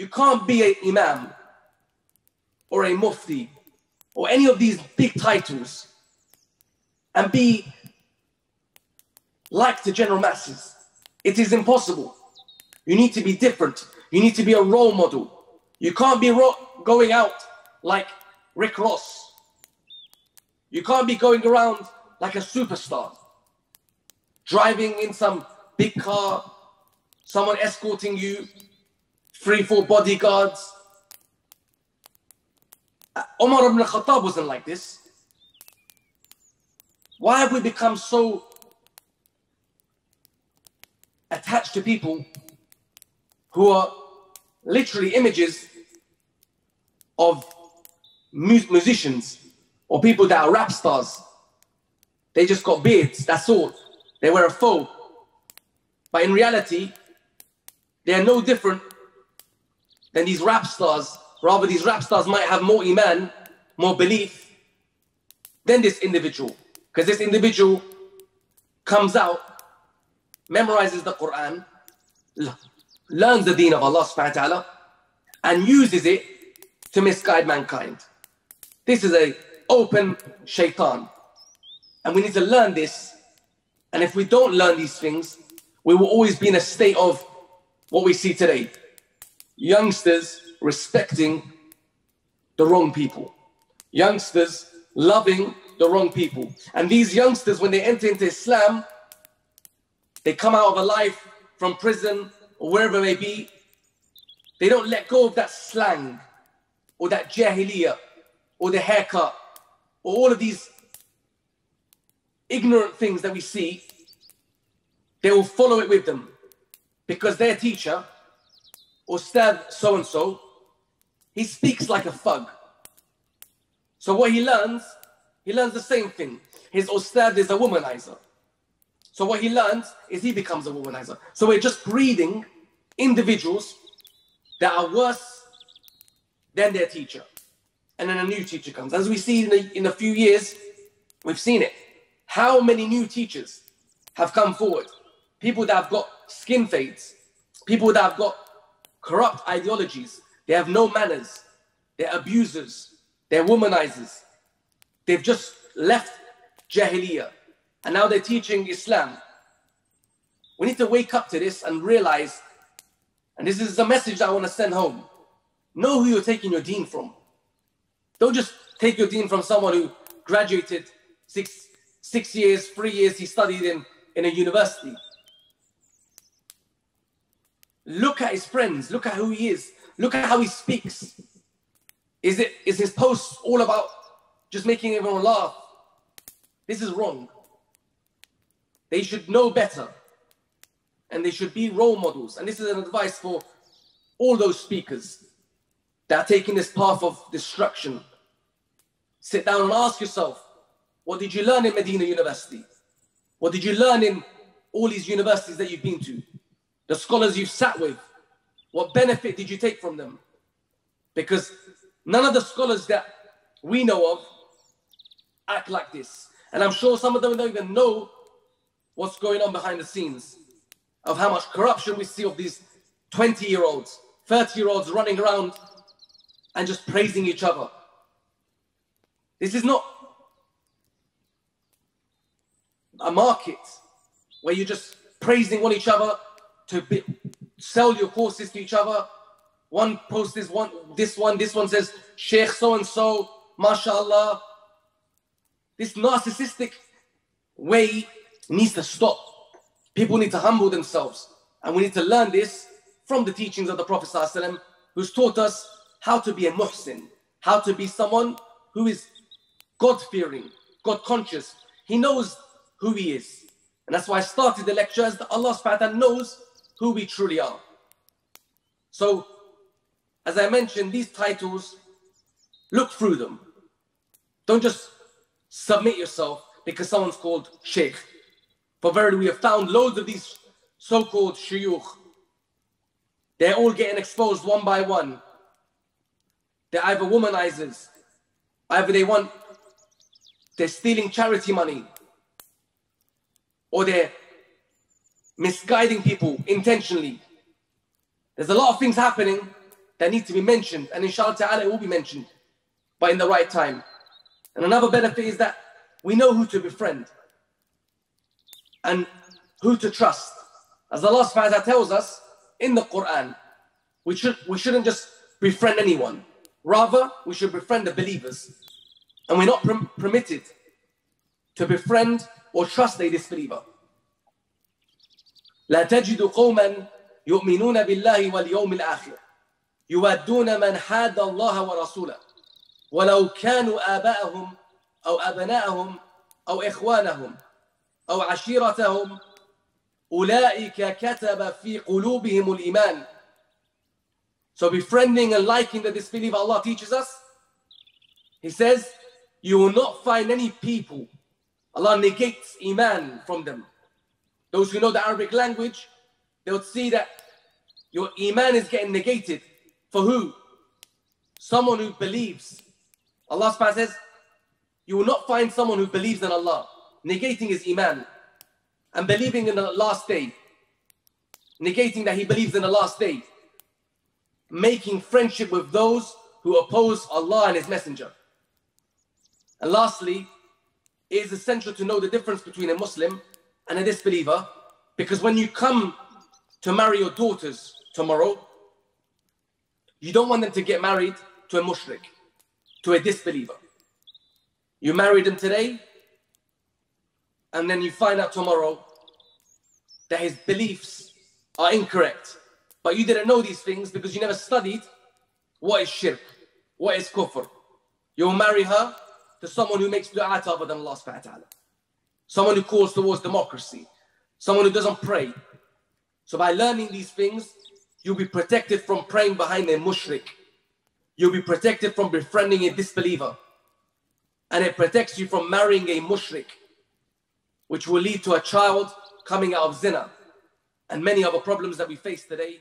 You can't be an imam or a mufti or any of these big titles and be like the general masses. It is impossible. You need to be different. You need to be a role model. You can't be going out like Rick Ross. You can't be going around like a superstar, driving in some big car, someone escorting you, 3-4 bodyguards. Umar ibn al-Khattab wasn't like this. Why have we become so attached to people who are literally images of musicians or people that are rap stars? They just got beards, that's all. They wear a faux. But in reality, they are no different than these rap stars. Rather, these rap stars might have more iman, more belief than this individual. Because this individual comes out, memorizes the Quran, learns the deen of Allah subhanahu wa ta'ala, and uses it to misguide mankind. This is an open shaitan. And we need to learn this. And if we don't learn these things, we will always be in a state of what we see today. Youngsters respecting the wrong people. Youngsters loving the wrong people. And these youngsters, when they enter into Islam, they come out of a life from prison or wherever it may be, they don't let go of that slang or that jahiliyyah or the haircut or all of these ignorant things that we see. They will follow it with them because their teacher, Ustad so-and-so, he speaks like a thug. So what he learns the same thing. His Ustad is a womanizer. So what he learns is he becomes a womanizer. So we're just breeding individuals that are worse than their teacher. And then a new teacher comes. As we see in a few years, we've seen it. How many new teachers have come forward? People that have got skin fades. People that have got corrupt ideologies. They have no manners. They're abusers. They're womanizers. They've just left Jahiliyyah. And now they're teaching Islam. We need to wake up to this and realize, and this is a message that I want to send home. Know who you're taking your deen from. Don't just take your deen from someone who graduated 6 years, 3 years, he studied in a university. Look at his friends, look at who he is, look at how he speaks. Is his posts all about just making everyone laugh? This is wrong. They should know better. And they should be role models. And this is an advice for all those speakers that are taking this path of destruction. Sit down and ask yourself, what did you learn in Medina University? What did you learn in all these universities that you've been to? The scholars you've sat with, what benefit did you take from them? Because none of the scholars that we know of act like this. And I'm sure some of them don't even know what's going on behind the scenes of how much corruption we see of these 20-year-olds, 30-year-olds running around and just praising each other. This is not a market where you're just praising each other to sell your courses to each other. One posts this one says, Sheikh so-and-so, mashallah. This narcissistic way needs to stop. People need to humble themselves. And we need to learn this from the teachings of the Prophet ﷺ, who's taught us how to be a muhsin, how to be someone who is God-fearing, God-conscious. He knows who he is. And that's why I started the lecture as Allah subhanahu wa ta'ala knows who we truly are. So, as I mentioned, these titles, look through them. Don't just submit yourself because someone's called Sheikh. For verily we have found loads of these so-called shuyukh. They're all getting exposed one by one. They're either womanizers, either they're stealing charity money, or they're misguiding people intentionally. There's a lot of things happening that need to be mentioned, and inshallah ta'ala it will be mentioned, but in the right time. And another benefit is that we know who to befriend and who to trust. As Allah subhanahu wa ta'ala tells us in the Quran, we shouldn't just befriend anyone. Rather, we should befriend the believers. And we're not permitted to befriend or trust a disbeliever. لا تجد قوما يؤمنون بالله واليوم الآخر يودون من حاد الله ورسوله ولو كانوا آباءهم أو أبناءهم أو إخوانهم أو عشيرتهم أولئك كتب في قلوبهم الإيمان. So befriending and liking the disbeliever, Allah teaches us. He says, you will not find any people. Allah negates Iman from them. Those who know the Arabic language, they would see that your Iman is getting negated. For who? Someone who believes. Allah subhanahu wa ta'ala says, you will not find someone who believes in Allah, negating his Iman and believing in the last day, negating that he believes in the last day, making friendship with those who oppose Allah and his messenger. And lastly, it is essential to know the difference between a Muslim and a disbeliever, because when you come to marry your daughters tomorrow, you don't want them to get married to a mushrik, to a disbeliever. You marry them today, and then you find out tomorrow that his beliefs are incorrect. But you didn't know these things because you never studied what is shirk, what is kufr. You'll marry her to someone who makes du'a other than Allah subhanahu wa ta'ala. Someone who calls towards democracy. Someone who doesn't pray. So by learning these things, you'll be protected from praying behind a mushrik. You'll be protected from befriending a disbeliever. And it protects you from marrying a mushrik, which will lead to a child coming out of zina and many other problems that we face today.